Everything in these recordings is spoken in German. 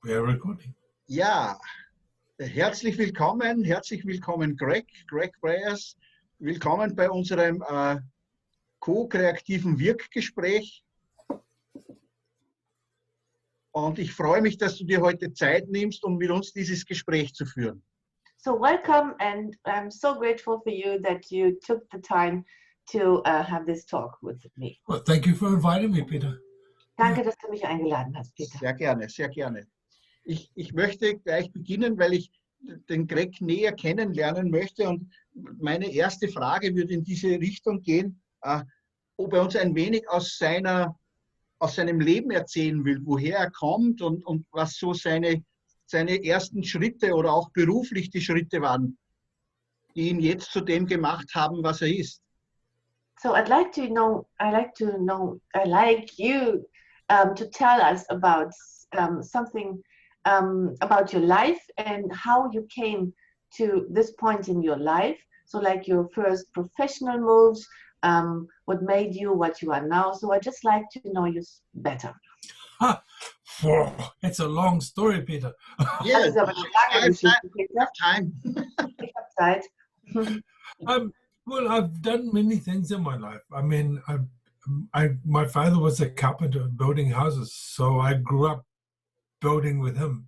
We are recording. Ja, herzlich willkommen Greg Bryers. Willkommen bei unserem co-kreativen WirkGespräch. Und ich freue mich, dass du dir heute Zeit nimmst, um mit uns dieses Gespräch zu führen. So welcome, and I'm so grateful for you that you took the time to have this talk with me. Well, thank you for inviting me, Peter. Danke, dass du mich eingeladen hast, Peter. Sehr gerne, sehr gerne. Ich möchte gleich beginnen, weil ich den Greg näher kennenlernen möchte. Und meine erste Frage würde in diese Richtung gehen, ob er uns ein wenig aus seinem Leben erzählen will, woher er kommt und was so seine ersten Schritte oder auch beruflich die Schritte waren, die ihn jetzt zu dem gemacht haben, was er ist. So I'd like you to tell us about something about your life and how you came to this point in your life. So like your first professional moves, what made you what you are now. So I'd just like to know you better. It's a long story, Peter. Yeah, Das ist aber eine lange Geschichte, Peter. time. Ich habe Zeit. Well, I've done many things in my life. I mean, my father was a carpenter building houses, so I grew up building with him.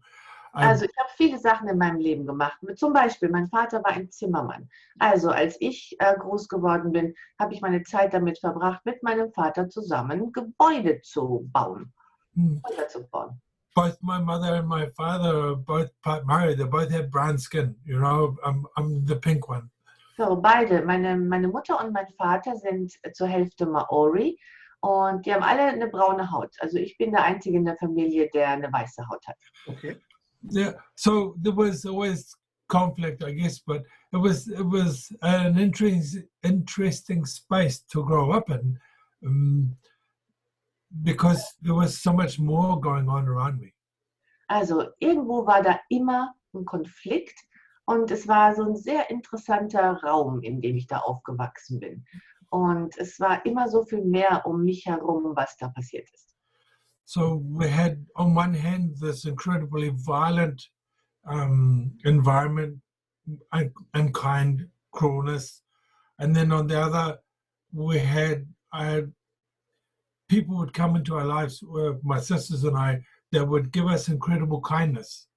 Also ich habe viele Sachen in meinem Leben gemacht. Zum Beispiel, mein Vater war ein Zimmermann. Also als ich groß geworden bin, habe ich meine Zeit damit verbracht, mit meinem Vater zusammen Gebäude zu bauen. Häuser zu bauen. Both my mother and my father are both part Maori. They both have brown skin. You know, I'm the pink one. So, beide, meine Mutter und mein Vater sind zur Hälfte Maori und die haben alle eine braune Haut. Also ich bin der Einzige in der Familie, der eine weiße Haut hat. Okay. Yeah. So there was always conflict, I guess, but it was an interesting space to grow up in, because there was so much more going on around me. Also irgendwo war da immer ein Konflikt. Und es war so ein sehr interessanter Raum, in dem ich da aufgewachsen bin. Und es war immer so viel mehr um mich herum, was da passiert ist. So we had, on one hand, this incredibly violent environment, unkind cruelness. And then on the other, I had people would come into our lives, my sisters and I, that would give us incredible kindness.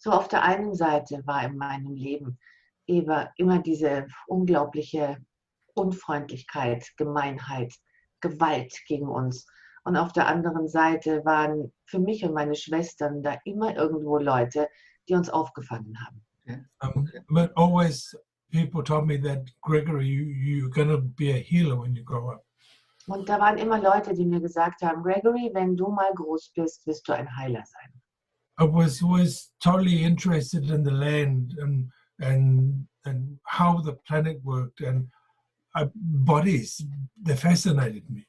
So auf der einen Seite war in meinem Leben immer diese unglaubliche Unfreundlichkeit, Gemeinheit, Gewalt gegen uns. Und auf der anderen Seite waren für mich und meine Schwestern da immer irgendwo Leute, die uns aufgefangen haben. Okay. But always people told me that, Gregory, you're going to be a healer when you grow up. Und da waren immer Leute, die mir gesagt haben, Gregory, wenn du mal groß bist, wirst du ein Heiler sein. I was always totally interested in the land and how the planet worked and bodies. They fascinated me.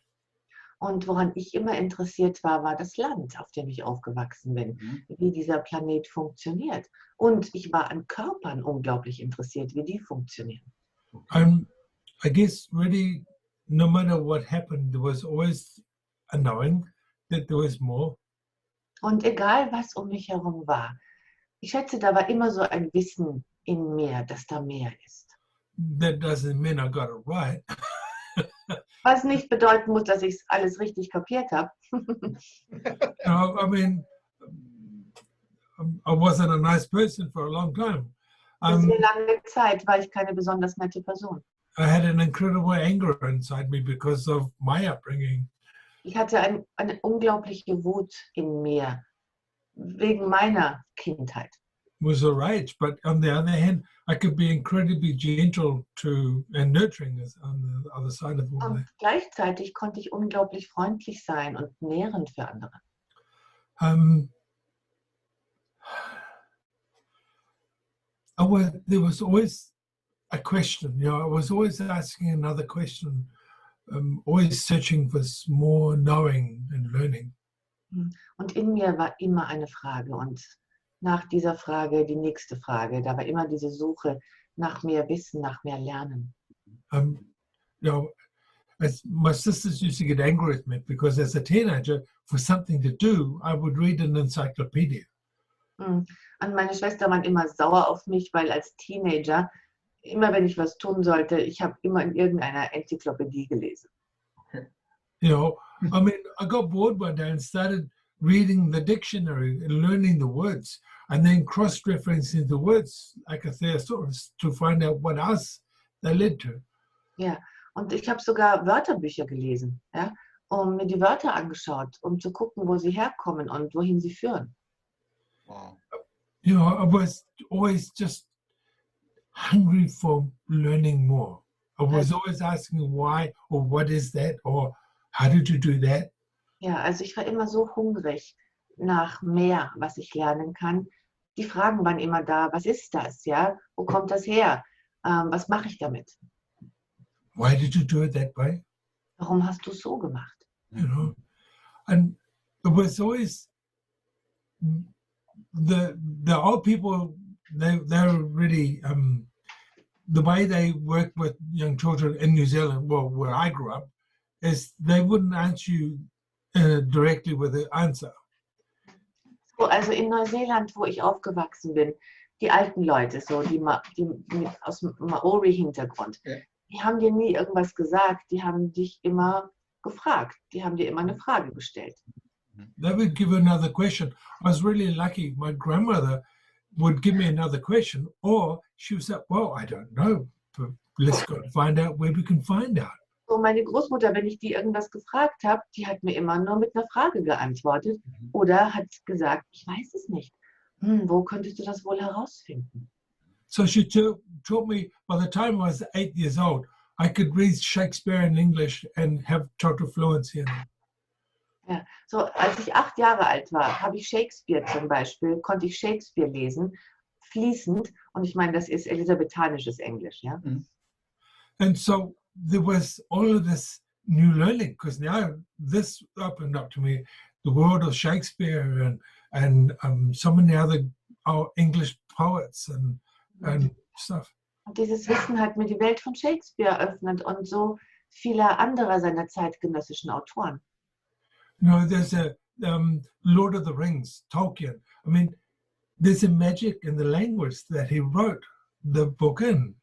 Und woran ich immer interessiert war, war das Land, auf dem ich aufgewachsen bin, wie dieser Planet funktioniert. Und ich war an Körpern unglaublich interessiert, wie die funktionieren. I guess really, no matter what happened, there was always a knowing that there was more. Und egal, was um mich herum war, ich schätze, da war immer so ein Wissen in mir, dass da mehr ist. That doesn't mean I got it right. Was nicht bedeuten muss, dass ich alles richtig kapiert habe. I mean, I wasn't a nice person for a long time. Für sehr lange Zeit war ich keine besonders nette Person. I had an incredible anger inside me because of my upbringing. Ich hatte eine unglaubliche Wut in mir, wegen meiner Kindheit. Was a rage, but on the other hand, I could be incredibly gentle and nurturing on the other side of the world. Und gleichzeitig konnte ich unglaublich freundlich sein und nährend für andere. There was always a question, you know, I was always asking another question, always searching for more knowing and learning. Und in mir war immer eine Frage und nach dieser Frage die nächste Frage. Da war immer diese Suche nach mehr Wissen, nach mehr Lernen. You know, my sisters used to get angry with me because as a teenager, for something to do, I would read an encyclopedia. Und meine Schwester war immer sauer auf mich, weil als Teenager, immer wenn ich was tun sollte, ich habe immer in irgendeiner Enzyklopädie gelesen. You know, I mean, I got bored one day and started reading the dictionary and learning the words and then cross-referencing the words like a thesaurus to find out what else they led to. Ja, und ich habe sogar Wörterbücher gelesen, ja, und mir die Wörter angeschaut, um zu gucken, wo sie herkommen und wohin sie führen. Wow. You know, I was always just hungry for learning more. I was always asking why or what is that or how did you do that? Ja, also ich war immer so hungrig nach mehr, was ich lernen kann. Die Fragen waren immer da, was ist das, ja? Wo kommt das her? Was mache ich damit? Why did you do it that way? Warum hast du es so gemacht? You know, and it was always the old people. They're really the way they work with young children in New Zealand. Well, where I grew up, is they wouldn't answer you directly with an answer. So, also in Neuseeland, wo ich aufgewachsen bin, die alten Leute, so die aus dem Maori-Hintergrund, Ja. die haben dir nie irgendwas gesagt, die haben dich immer gefragt, die haben dir immer eine Frage gestellt. They would give another question. I was really lucky. My grandmother would give me another question, or she would say, "Well, I don't know, but let's go find out where we can find out." So, meine Großmutter, wenn ich die irgendwas gefragt habe, die hat mir immer nur mit einer Frage geantwortet oder hat gesagt, ich weiß es nicht. Wo könntest du das wohl herausfinden? So she taught me, by the time I was 8 years old, I could read Shakespeare in English and have total fluency in it. Ja, so als ich 8 Jahre alt war, habe ich Shakespeare zum Beispiel, konnte ich Shakespeare lesen, fließend, und ich meine, das ist elisabethanisches Englisch, ja. And so there was all of this new learning, because now this opened up to me the world of Shakespeare and so many other English poets and stuff. Und dieses Wissen hat mir die Welt von Shakespeare eröffnet und so vieler anderer seiner zeitgenössischen Autoren. You know, there's a Lord of the Rings, Tolkien. I mean, there's a magic in the language that he wrote the book in.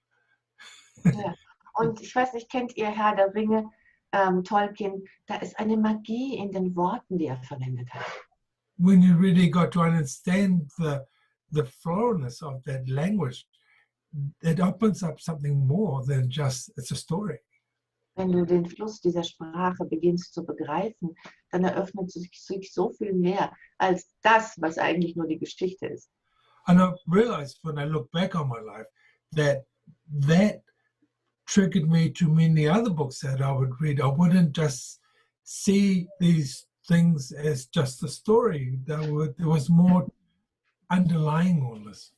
Ja. Und ich weiß nicht, kennt ihr Herr der Ringe, Tolkien? Da ist eine Magie in den Worten, die er verwendet hat. When you really got to understand the flowness of that language, it opens up something more than just it's a story. Wenn du den Fluss dieser Sprache beginnst zu begreifen, dann eröffnet sich so viel mehr als das, was eigentlich nur die Geschichte ist. And I realized when I look back on my life that triggered me to many other books that I would read. I wouldn't just see these things as just a story. There was more underlying all this.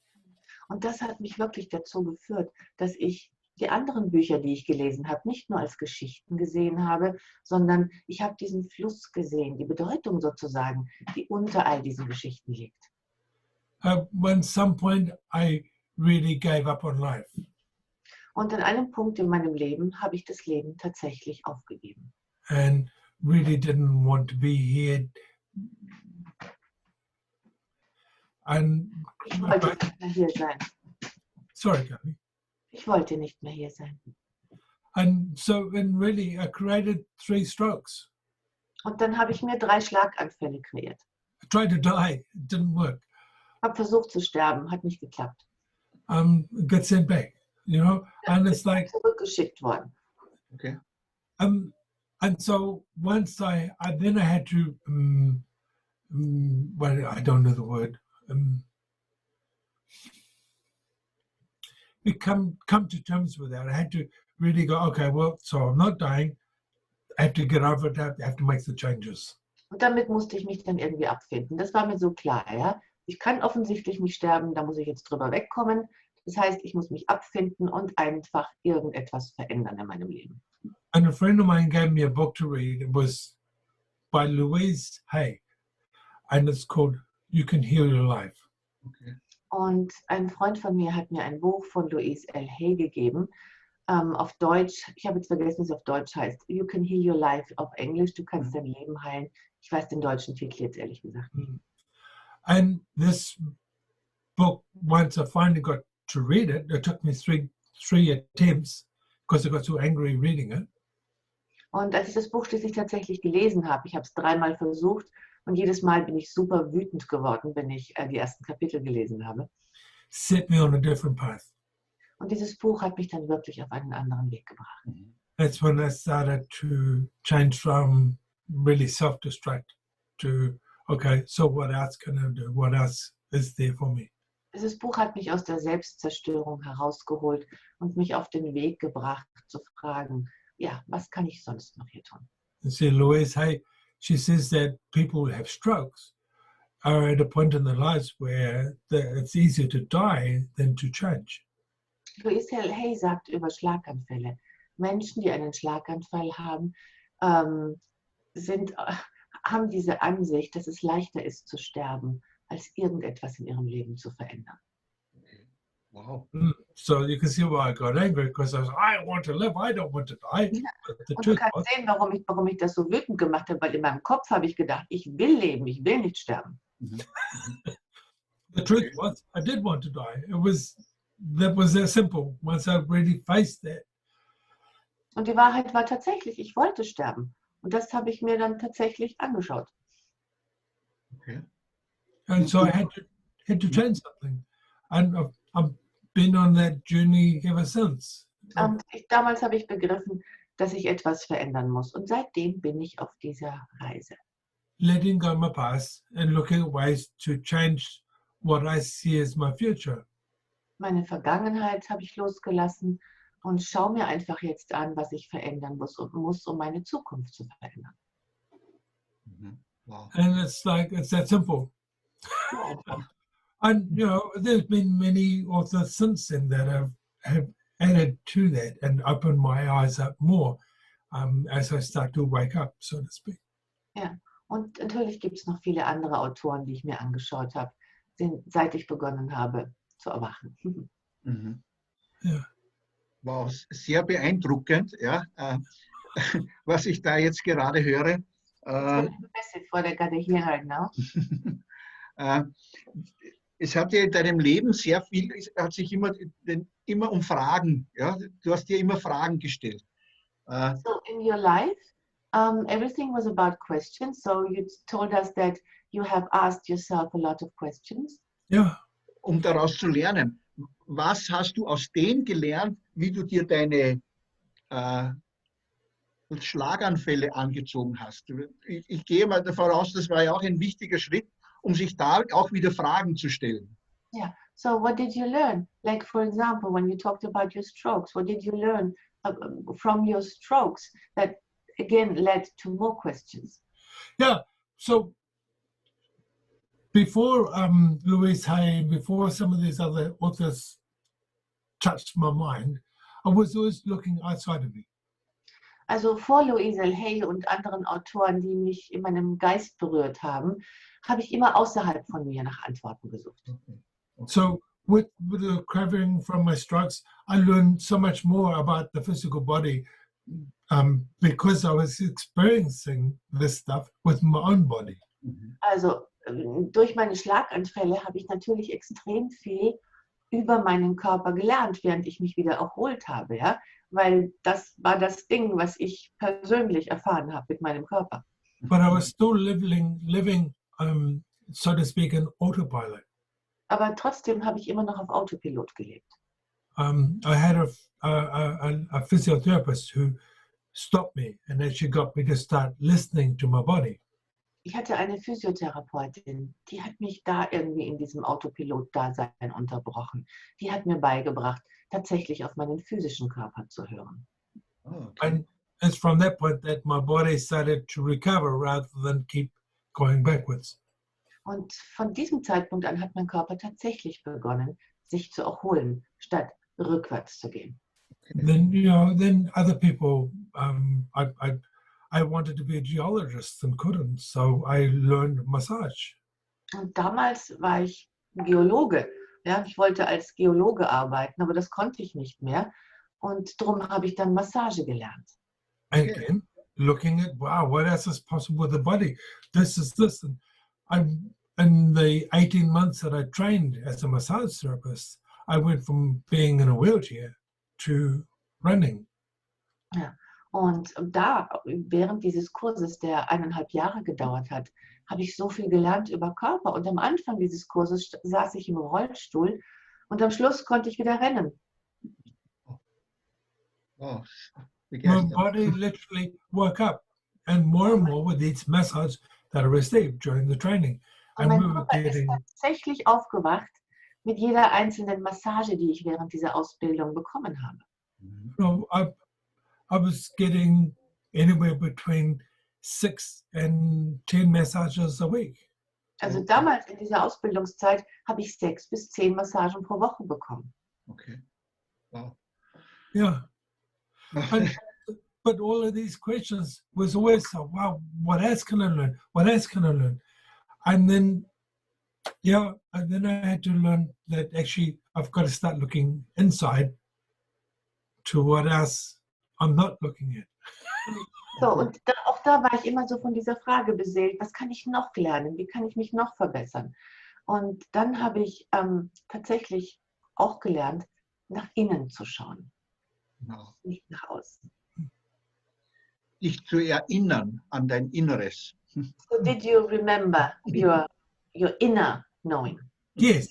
Und das hat mich wirklich dazu geführt, dass ich die anderen Bücher, die ich gelesen habe, nicht nur als Geschichten gesehen habe, sondern ich habe diesen Fluss gesehen, die Bedeutung sozusagen, die unter all diesen Geschichten liegt. At some point, I really gave up on life. Und an einem Punkt in meinem Leben habe ich das Leben tatsächlich aufgegeben. And really didn't want to be here. And Ich wollte nicht mehr hier sein. sorry, Gabby. Ich wollte nicht mehr hier sein. And so, and really, I created 3 strokes. Und dann habe ich mir 3 Schlaganfälle kreiert. I tried to die, it didn't work. Habe versucht zu sterben, hat nicht geklappt. Got sent back, you know, and it's like, Zurückgeschickt worden. Okay. and so once I had to, well, I don't know the word, come to terms with that. I had to really go, okay, well, so I'm not dying. I have to get over that. I have to make the changes. Und damit musste ich mich dann irgendwie abfinden. Das war mir so klar, ja. Ich kann offensichtlich nicht sterben, da muss ich jetzt drüber wegkommen. Das heißt, ich muss mich abfinden und einfach irgendetwas verändern in meinem Leben. And a friend of mine gave me a book to read. It was by Louise Hay, and it's called You Can Heal Your Life. Okay. Und ein Freund von mir hat mir ein Buch von Louise L. Hay gegeben, auf Deutsch. Ich habe jetzt vergessen, wie es auf Deutsch heißt. You Can Heal Your Life auf Englisch. Du kannst dein Leben heilen. Ich weiß den deutschen Titel jetzt ehrlich gesagt nicht. And this book, once I finally got to read it, it took me three attempts because I got so angry reading it. Und als ich das Buch schließlich tatsächlich gelesen habe, ich habe es 3-mal versucht und jedes Mal bin ich super wütend geworden, wenn ich die ersten Kapitel gelesen habe. Set me on a different path. Und dieses Buch hat mich dann wirklich auf einen anderen Weg gebracht. That's when I started to change from really self-destruct to, okay, so what else can I do? What else is there for me? Dieses Buch hat mich aus der Selbstzerstörung herausgeholt und mich auf den Weg gebracht, zu fragen, ja, was kann ich sonst noch hier tun? And see, Louise Hay, she says that people who have strokes are at a point in their lives where it's easier to die than to change. Louise Hay sagt über Schlaganfälle, Menschen, die einen Schlaganfall haben, haben diese Ansicht, dass es leichter ist zu sterben, als irgendetwas in ihrem Leben zu verändern. Wow. So you can see why I got angry, because I was, I want to live, I don't want to die. Ja. But the Und du truth kannst was, sehen, warum ich das so wütend gemacht habe, weil in meinem Kopf habe ich gedacht, ich will leben, ich will nicht sterben. the truth was, I did want to die. That was that simple. Once I really faced that. Und die Wahrheit war tatsächlich, ich wollte sterben. Und das habe ich mir dann tatsächlich angeschaut. Okay. And so I had to change something. And I've been on that journey ever since. Und damals habe ich begriffen, dass ich etwas verändern muss. Und seitdem bin ich auf dieser Reise. Letting go my past and looking at ways to change what I see as my future. Meine Vergangenheit habe ich losgelassen und schaue mir einfach jetzt an, was ich verändern muss, um meine Zukunft zu verändern. Wow. And it's that simple. And there's been many authors since then that have added to that and opened my eyes up more as I start to wake up, so to speak. Ja, und natürlich gibt es noch viele andere Autoren, die ich mir angeschaut habe, seit ich begonnen habe zu erwachen. Ja. Wow, sehr beeindruckend, ja, was ich da jetzt gerade höre. What I gotta hear right now. Es hat ja in deinem Leben sehr viel, es hat sich immer um Fragen, ja, du hast dir immer Fragen gestellt. So in your life, everything was about questions. So you told us that you have asked yourself a lot of questions. Ja. Um daraus zu lernen. Was hast du aus dem gelernt, wie du dir deine Schlaganfälle angezogen hast? Ich gehe mal davon aus, das war ja auch ein wichtiger Schritt, um sich da auch wieder Fragen zu stellen. Yeah. So what did you learn? Like, for example, when you talked about your strokes, what did you learn from your strokes that again led to more questions? Yeah. So before Louise Hay, before some of these other authors touched my mind, I was always looking outside of me. Also vor Louise Hay und anderen Autoren, die mich in meinem Geist berührt haben, habe ich immer außerhalb von mir nach Antworten gesucht. So with the recovering from my strokes, I learned so much more about the physical body because I was experiencing this stuff with my own body. Also durch meine Schlaganfälle habe ich natürlich extrem viel über meinen Körper gelernt, während ich mich wieder erholt habe, ja, weil das war das Ding, was ich persönlich erfahren habe mit meinem Körper. But I was still living so to speak, in autopilot. Aber trotzdem habe ich immer noch auf Autopilot gelebt. I had a physiotherapist who stopped me and actually got me to start listening to my body. Ich hatte eine Physiotherapeutin, die hat mich da irgendwie in diesem Autopilot-Dasein unterbrochen. Die hat mir beigebracht, tatsächlich auf meinen physischen Körper zu hören. Okay. And it's from that point that my body started to recover rather than keep going backwards. Und von diesem Zeitpunkt an hat mein Körper tatsächlich begonnen, sich zu erholen, statt rückwärts zu gehen. Then then other people. I wanted to be a geologist and couldn't, so I learned massage. Und damals war ich Geologe. Ja, ich wollte als Geologe arbeiten, aber das konnte ich nicht mehr. Und darum habe ich dann Massage gelernt. Again, looking at, wow, what else is possible with the body? This is this. And in the 18 months that I trained as a massage therapist, I went from being in a wheelchair to running. Ja. Und da, während dieses Kurses, der 1,5 Jahre gedauert hat, habe ich so viel gelernt über Körper. Und am Anfang dieses Kurses saß ich im Rollstuhl und am Schluss konnte ich wieder rennen. Oh, My begeistert. body literally woke up, and more with each massage that I received during the training. Und And mein we were Körper ist getting, tatsächlich aufgewacht mit jeder einzelnen Massage, die ich während dieser Ausbildung bekommen habe. Mhm. I was getting anywhere between 6 and 10 massages a week. Also Okay. damals in dieser Ausbildungszeit habe ich 6 bis 10 Massagen pro Woche bekommen. Okay. Wow. Yeah. And, but all of these questions was always, so, wow, what else can I learn? What else can I learn? And then, yeah, and then I had to learn that actually I've got to start looking inside to what else I'm not looking at. So, und auch da war ich immer so von dieser Frage beseelt, was kann ich noch lernen? Wie kann ich mich noch verbessern? Und dann habe ich tatsächlich auch gelernt, nach innen zu schauen, Genau. nicht nach außen. Dich zu erinnern an dein Inneres. So did you remember your inner knowing? Yes.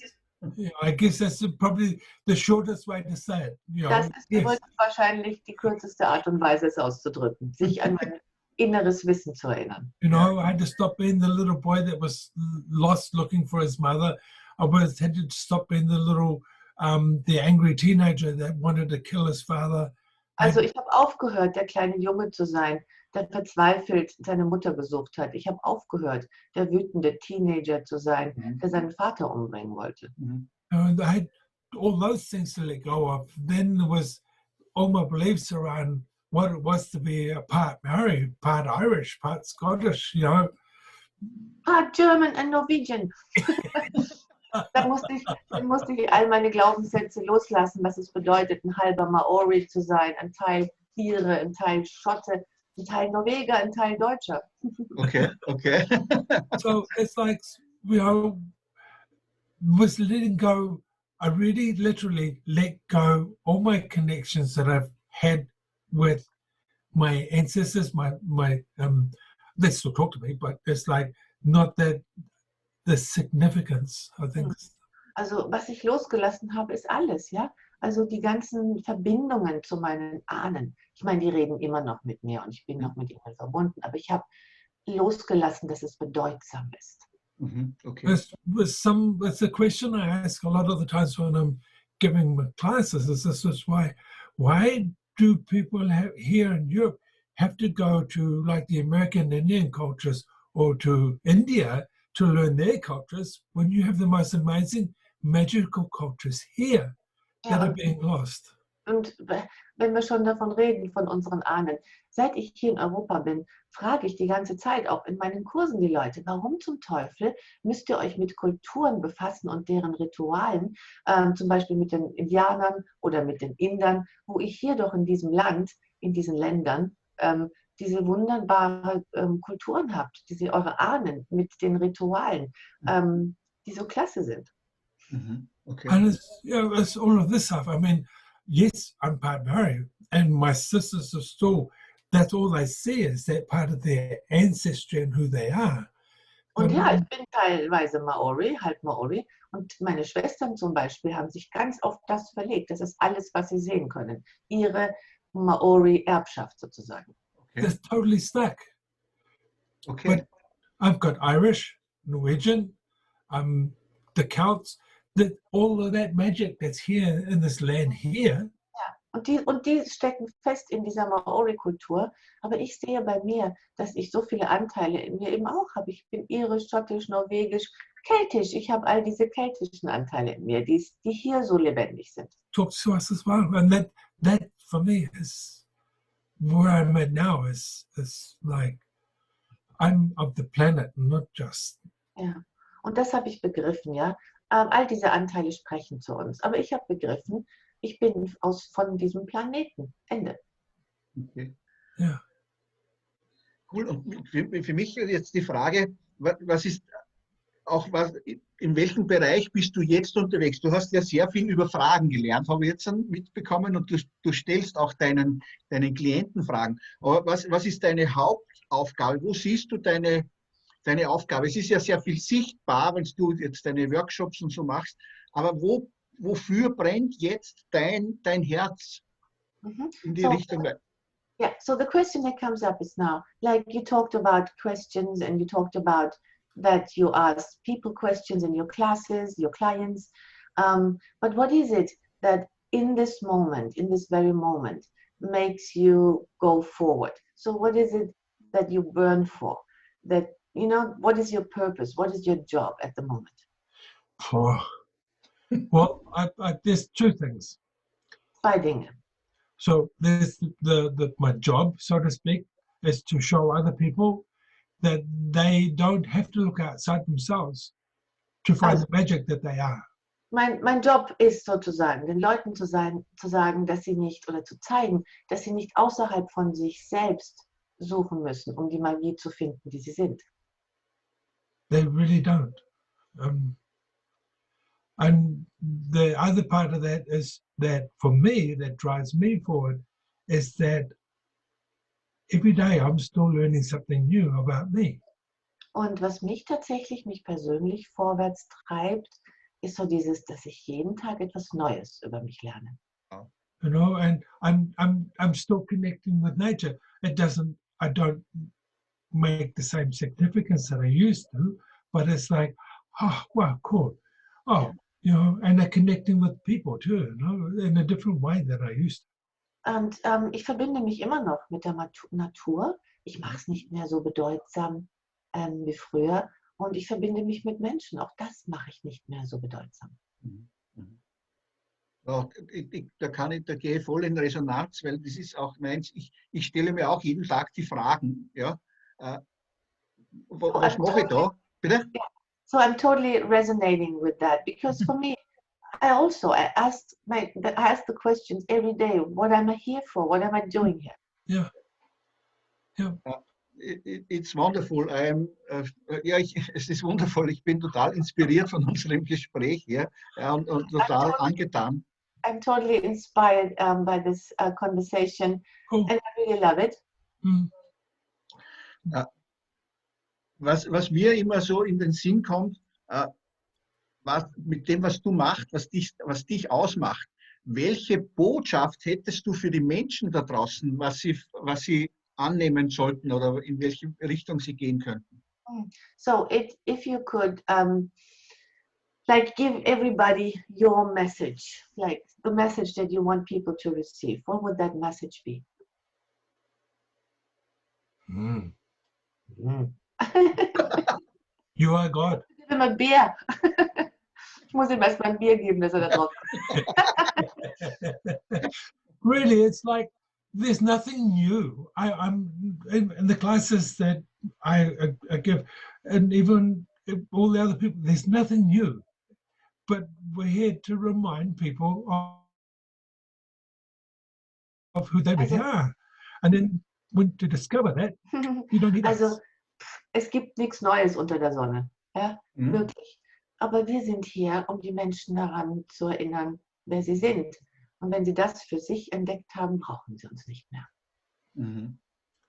Yeah, I guess that's probably the shortest way to say it. You know, Das ist yes. übrigens wahrscheinlich die kürzeste Art und Weise, es auszudrücken, sich an mein inneres Wissen zu erinnern. You know, I had to stop being the little boy that was lost looking for his mother. Had to stop being the angry teenager that wanted to kill his father. Also ich habe aufgehört, der kleine Junge zu sein, der verzweifelt seine Mutter gesucht hat. Ich habe aufgehört, der wütende Teenager zu sein, der seinen Vater umbringen wollte. Mhm. And I had all those things to let go of. Then there was all my beliefs around what it was to be a part Maori, part Irish, part Scottish, you know. Part German and Norwegian. Dann musste ich all meine Glaubenssätze loslassen, was es bedeutet, ein halber Maori zu sein, ein Teil Ire, ein Teil Schotte, ein Teil Norweger, ein Teil Deutscher. Okay, okay. So it's like, you know, was letting go. I really literally let go all my connections that I've had with my ancestors, my they still talk to me, but it's like not that the significance, I think. Also was ich losgelassen habe, ist alles, ja. Also die ganzen Verbindungen zu meinen Ahnen. Ich meine, die reden immer noch mit mir und ich bin noch mit ihnen verbunden, aber ich habe losgelassen, dass es bedeutsam ist. Mhm. Okay. It's a question I ask a lot of the times when I'm giving my classes. Is this is why do people here in Europe have to go to like the American Indian cultures or to India to learn their cultures when you have the most amazing magical cultures here that are being lost? Und wenn wir schon davon reden, von unseren Ahnen, seit ich hier in Europa bin, frage ich die ganze Zeit, auch in meinen Kursen die Leute, warum zum Teufel müsst ihr euch mit Kulturen befassen und deren Ritualen, zum Beispiel mit den Indianern oder mit den Indern, wo ihr hier doch in diesem Land, in diesen Ländern, diese wunderbare Kulturen habt, diese eure Ahnen mit den Ritualen, die so klasse sind. Mhm. Okay. And it's all of this stuff. I mean, yes, I'm part Maori, and my sisters are still, that's all they see is that part of their ancestry and who they are. Und ja, ich bin teilweise Maori, halb Maori. Und meine Schwestern zum Beispiel haben sich ganz auf das verlegt. Das ist alles, was sie sehen können. Ihre Maori-Erbschaft sozusagen. Okay. They're totally stuck. Okay. But I've got Irish, Norwegian, the Celts, all of that magic that's here in this land here. Und die stecken fest in dieser Maori-Kultur. Aber ich sehe bei mir, dass ich so viele Anteile in mir eben auch habe. Ich bin irisch, schottisch, norwegisch, keltisch. Ich habe all diese keltischen Anteile in mir, die hier so lebendig sind. Talks to us as well. And that for me is where I'm at now is like I'm of the planet, not just. Ja, und das habe ich begriffen, ja. All diese Anteile sprechen zu uns. Aber ich habe begriffen, ich bin von diesem Planeten. Ende. Okay. Ja. Cool. Und für mich jetzt die Frage, was ist auch in welchem Bereich bist du jetzt unterwegs? Du hast ja sehr viel über Fragen gelernt, habe ich jetzt mitbekommen, und du stellst auch deinen Klienten Fragen. Aber was ist deine Hauptaufgabe? Wo siehst du deine Aufgabe? Es ist ja sehr viel sichtbar, wenn du jetzt deine Workshops und so machst, aber wofür brennt jetzt dein Herz in die Richtung? Yeah, so the question that comes up is now, like you talked about questions and you talked about that you ask people questions in your classes, your clients. But what is it that in this moment, in this very moment, makes you go forward? So what is it that you burn for? That, you know, what is your purpose? What is your job at the moment? Oh. Well, there's two things. Zwei Dinge. So there's my job, so to speak, is to show other people that they don't have to look outside themselves to find the magic that they are. Mein Job ist sozusagen, den Leuten zu sagen, dass sie nicht, oder zu zeigen, dass sie nicht außerhalb von sich selbst suchen müssen, um die Magie zu finden, die sie sind. They really don't. And the other part of that is that for me, that drives me forward, is that every day I'm still learning something new about me. Und was mich persönlich vorwärts treibt, ist so dieses, dass ich jeden Tag etwas Neues über mich lerne. You know, and I'm still connecting with nature. I don't make the same significance that I used to, but it's like, oh, wow, cool. Oh, you know, and they're connecting with people too, you know, in a different way than I used to. Und ich verbinde mich immer noch mit der Natur. Ich mache es nicht mehr so bedeutsam wie früher. Und ich verbinde mich mit Menschen. Auch das mache ich nicht mehr so bedeutsam. Ja, da gehe ich voll in Resonanz, weil das ist auch meins. Ich stelle mir auch jeden Tag die Fragen, ja, was mache ich da? Bitte? Yeah. So I'm totally resonating with that, because for me, I ask the questions every day. What am I here for? What am I doing here? Yeah. Yeah. It's wonderful. Es ist wundervoll. Ich bin total inspiriert von unserem Gespräch hier, ja, und total angetan. I'm totally inspired by this conversation, and I really love it. Was mir immer so in den Sinn kommt, mit dem, was du machst, was dich ausmacht, welche Botschaft hättest du für die Menschen da draußen, was sie annehmen sollten oder in welche Richtung sie gehen könnten? So if you could like give everybody your message, like the message that you want people to receive, what would that message be? You are God. Gib ihm ein Bier. Ich muss ihm erstmal ein Bier geben, dass er da drauf kommt. Really, it's like there's nothing new. I'm in the classes that I give, and even all the other people, there's nothing new. But we're here to remind people of who they really are. And then when to discover that, you don't need us. Es gibt nichts Neues unter der Sonne. Ja, wirklich. Aber wir sind hier, um die Menschen daran zu erinnern, wer sie sind. Und wenn sie das für sich entdeckt haben, brauchen sie uns nicht mehr. I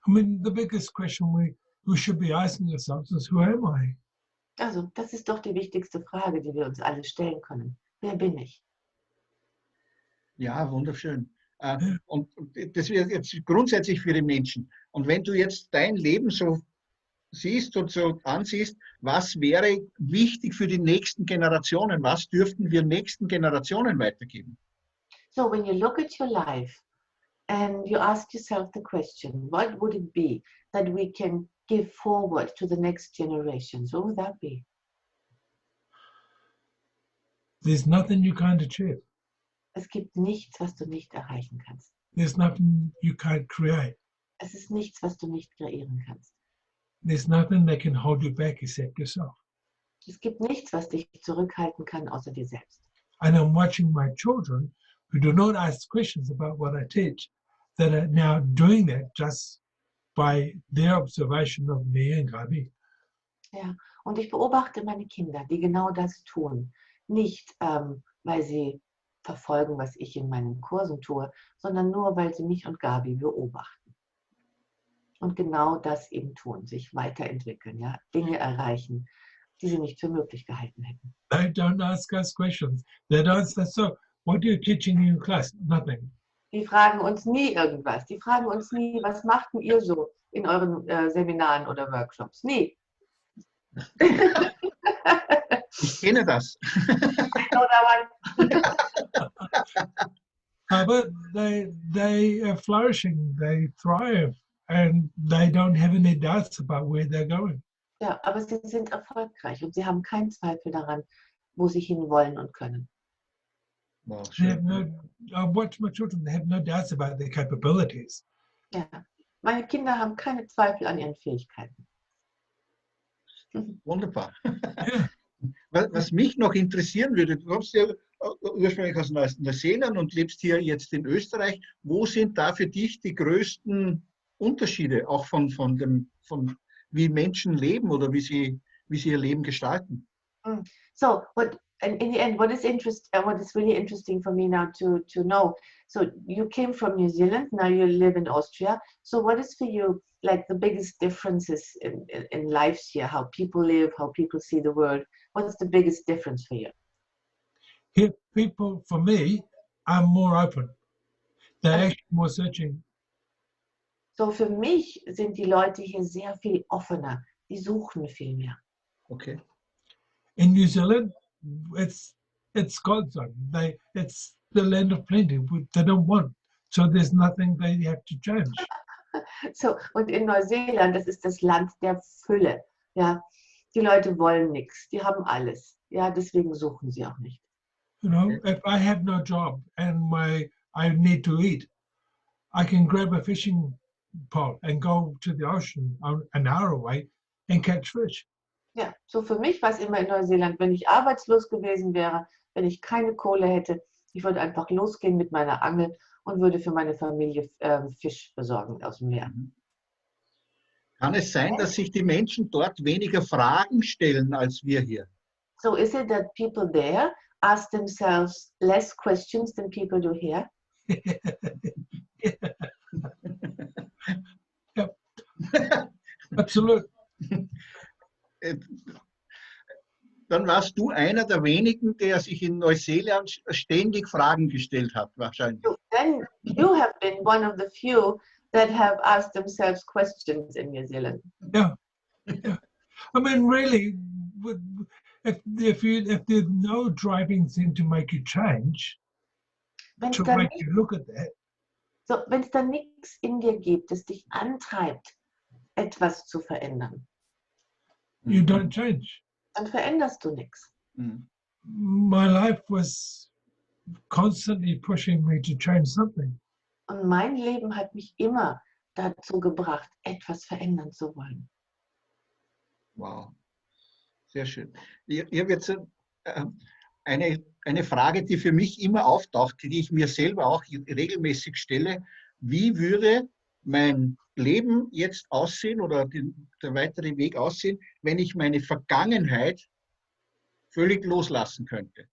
mean, the biggest question we should be asking ourselves is, who am I? Also, das ist doch die wichtigste Frage, die wir uns alle stellen können. Wer bin ich? Ja, wunderschön. Und das wäre jetzt grundsätzlich für die Menschen. Und wenn du jetzt dein Leben so siehst und so ansiehst, was wäre wichtig für die nächsten Generationen? Was dürften wir nächsten Generationen weitergeben? So, when you look at your life and you ask yourself the question, what would it be that we can give forward to the next generations? What would that be? There's nothing you can't achieve. Es gibt nichts, was du nicht erreichen kannst. There's nothing you can't create. Es ist nichts, was du nicht kreieren kannst. There's nothing that can hold you back except yourself. Es gibt nichts, was dich zurückhalten kann, außer dir selbst. And I'm watching my children who do not ask questions about what I teach, that are now doing that just by their observation of me and Gabi. Ja, und ich beobachte meine Kinder, die genau das tun. Nicht, weil sie verfolgen, was ich in meinen Kursen tue, sondern nur, weil sie mich und Gabi beobachten. Und genau das eben tun, sich weiterentwickeln, ja, Dinge erreichen, die sie nicht für möglich gehalten hätten. They don't ask us questions. They don't say, so, what are you teaching in your class? Nothing. Die fragen uns nie irgendwas. Die fragen uns nie, was macht denn ihr so in euren Seminaren oder Workshops? Nie. Ich kenne das. But they are flourishing, they thrive, and they don't have any doubts about where they're going. Ja, aber sie sind erfolgreich und sie haben keinen Zweifel daran, wo sie hinwollen und können. Wow, They have schön. I watch my children, they have no doubts about their capabilities. Ja, meine Kinder haben keine Zweifel an ihren Fähigkeiten. Wunderbar. Yeah. Was mich noch interessieren würde, du kommst ja ursprünglich aus Neuseeland und lebst hier jetzt in Österreich. Wo sind da für dich die größten Unterschiede, auch von wie Menschen leben oder wie sie ihr Leben gestalten? So, in the end, what is really interesting for me now to know. So you came from New Zealand, now you live in Austria. So what is for you like the biggest differences in lives here? How people live, how people see the world. What's the biggest difference for you? Here, people, for me, are more open. They're actually more searching. So für mich sind die Leute hier sehr viel offener. Die suchen viel mehr. Okay. In New Zealand, it's God's zone. It's the land of plenty. They don't want, so there's nothing they have to change. So, und in Neuseeland, das ist das Land der Fülle. Ja, die Leute wollen nichts, die haben alles. Ja, deswegen suchen sie auch nicht. You know, if I have no job and I need to eat, I can grab a fishing pole and go to the ocean an hour away and catch fish. Ja, so für mich war es immer in Neuseeland, wenn ich arbeitslos gewesen wäre, wenn ich keine Kohle hätte, ich würde einfach losgehen mit meiner Angel und würde für meine Familie Fisch besorgen aus dem Meer. Kann es sein, dass sich die Menschen dort weniger Fragen stellen als wir hier? So is it that people there ask themselves less questions than people do here? Yep. Absolut. Dann warst du einer der wenigen, der sich in Neuseeland ständig Fragen gestellt hat, wahrscheinlich. So then you have been one of the few that have asked themselves questions in New Zealand. Yeah. Yeah. I mean, really, if there's no driving thing to make you change, Wenn's to da make nicht- you look at that, So, wenn es da nichts in dir gibt, das dich antreibt, etwas zu verändern, you don't change. dann veränderst du nichts. Mhm. My life was constantly pushing me to change something. Und mein Leben hat mich immer dazu gebracht, etwas verändern zu wollen. Wow, sehr schön. Ich habe jetzt eine Frage, die für mich immer auftaucht, die ich mir selber auch regelmäßig stelle. Wie würde mein Leben jetzt aussehen oder der weitere Weg aussehen, wenn ich meine Vergangenheit völlig loslassen könnte?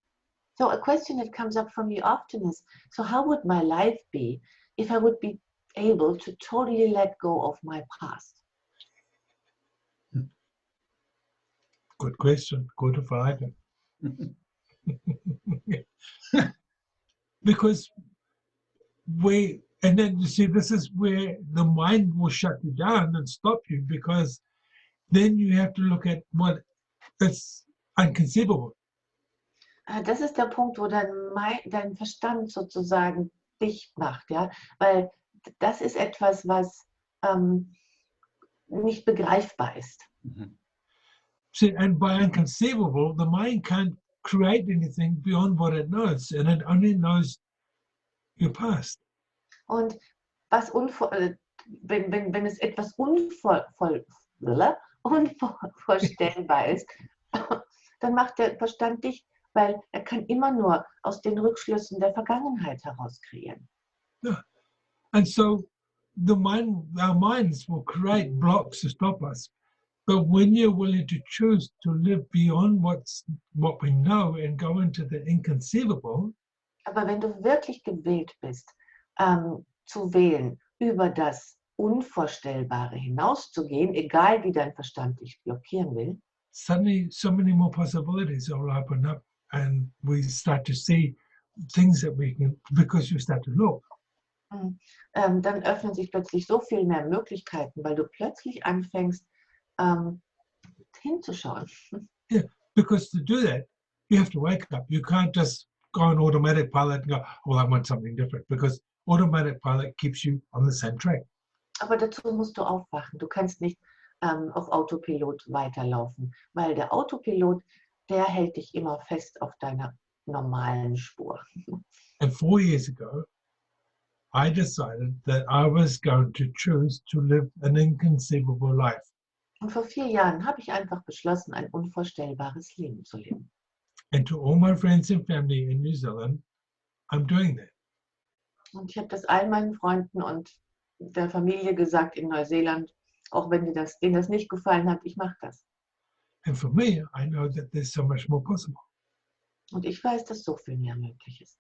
So a question that comes up for me often is, so how would my life be if I would be able to totally let go of my past? Good question. Gute Frage. Because and then you see, this is where the mind will shut you down and stop you, because then you have to look at what is inconceivable. Das ist der Punkt, wo dein Verstand sozusagen dicht macht, ja, weil das ist etwas, was nicht begreifbar ist. See, and by inconceivable, the mind can't create anything beyond what it knows, and it only knows your past. Und was wenn es etwas unvorstellbar ist, dann macht der Verstand dicht, weil er kann immer nur aus den Rückschlüssen der Vergangenheit heraus kreieren. Yeah. And so our minds will create blocks to stop us. But when you're willing to choose to live beyond what we know and go into the inconceivable, Aber wenn du wirklich gewillt bist, zu wählen, über das Unvorstellbare hinauszugehen, egal wie dein Verstand dich blockieren will, suddenly so many more possibilities will open up, and we start to see things that we can, because you start to look. dann öffnen sich plötzlich so viel mehr Möglichkeiten, weil du plötzlich anfängst, hinzuschauen. Yeah, because to do that, you have to wake up. You can't just go on automatic pilot and go, well, I want something different, because automatic pilot keeps you on the same track. Aber dazu musst du aufwachen. Du kannst nicht auf Autopilot weiterlaufen, weil der Autopilot, der hält dich immer fest auf deiner normalen Spur. And 4 years ago, I decided that I was going to choose to live an inconceivable life. Und vor 4 Jahren habe ich einfach beschlossen, ein unvorstellbares Leben zu leben. And to all my friends and family in New Zealand, I'm doing that. Und ich habe das all meinen Freunden und der Familie gesagt in Neuseeland, auch wenn denen das nicht gefallen hat, ich mache das. And for me, I know that there's so much more possible. Und ich weiß, dass so viel mehr möglich ist.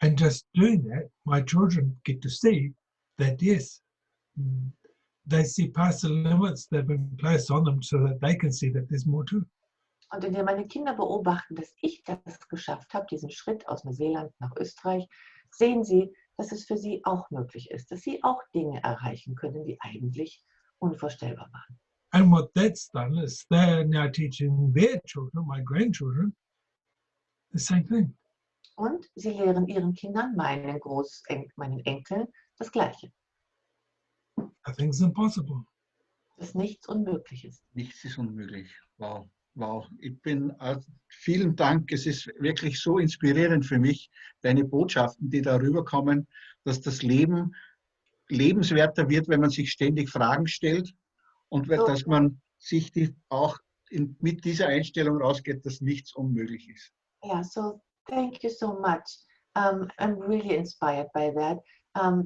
And just doing that, my children get to see that, yes, they see past the limits that have been placed on them so that they can see that there's more too. Und indem meine Kinder beobachten, dass ich das geschafft habe, diesen Schritt aus Neuseeland nach Österreich, sehen sie, dass es für sie auch möglich ist, dass sie auch Dinge erreichen können, die eigentlich unvorstellbar waren. And what that's done is they're now teaching their children, my grandchildren, the same thing. Und sie lehren ihren Kindern, meinen Enkeln, das Gleiche, Nothing's impossible. dass nichts unmöglich ist. Nichts ist unmöglich. Wow, wow. Vielen Dank. Es ist wirklich so inspirierend für mich, deine Botschaften, die da rüberkommen, dass das Leben lebenswerter wird, wenn man sich ständig Fragen stellt und dass man sich auch mit dieser Einstellung rausgeht, dass nichts unmöglich ist. Yeah, so thank you so much. I'm really inspired by that.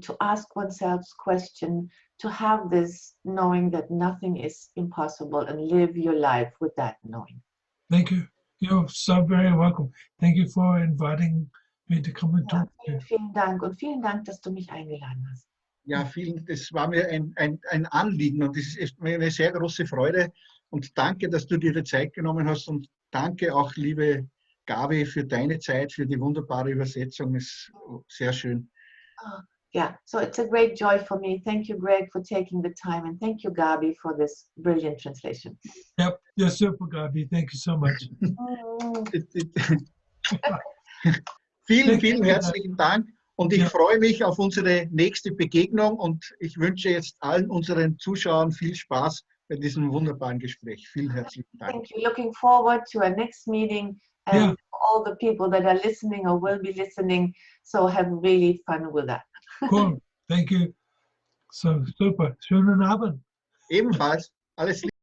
To ask oneself's question, to have this knowing that nothing is impossible and live your life with that knowing. Thank you. You're so very welcome. Thank you for inviting me to come and talk to you. Vielen Dank und vielen Dank, dass du mich eingeladen hast. Ja, das war mir ein Anliegen und es ist mir eine sehr große Freude. Und danke, dass du dir die Zeit genommen hast und danke auch, liebe Gabi, für deine Zeit, für die wunderbare Übersetzung. Ist sehr schön. Yeah, so it's a great joy for me. Thank you, Greg, for taking the time, and thank you, Gabi, for this brilliant translation. Yep, you're super, Gabi. Thank you so much. Vielen herzlichen Dank und ich freue mich auf unsere nächste Begegnung und ich wünsche jetzt allen unseren Zuschauern viel Spaß bei diesem wunderbaren Gespräch. Vielen herzlichen Dank. Thank you. Looking forward to our next meeting and all the people that are listening or will be listening. So have really fun with that. Cool. Thank you. So super. Schönen Abend. Ebenfalls. Alles Liebe.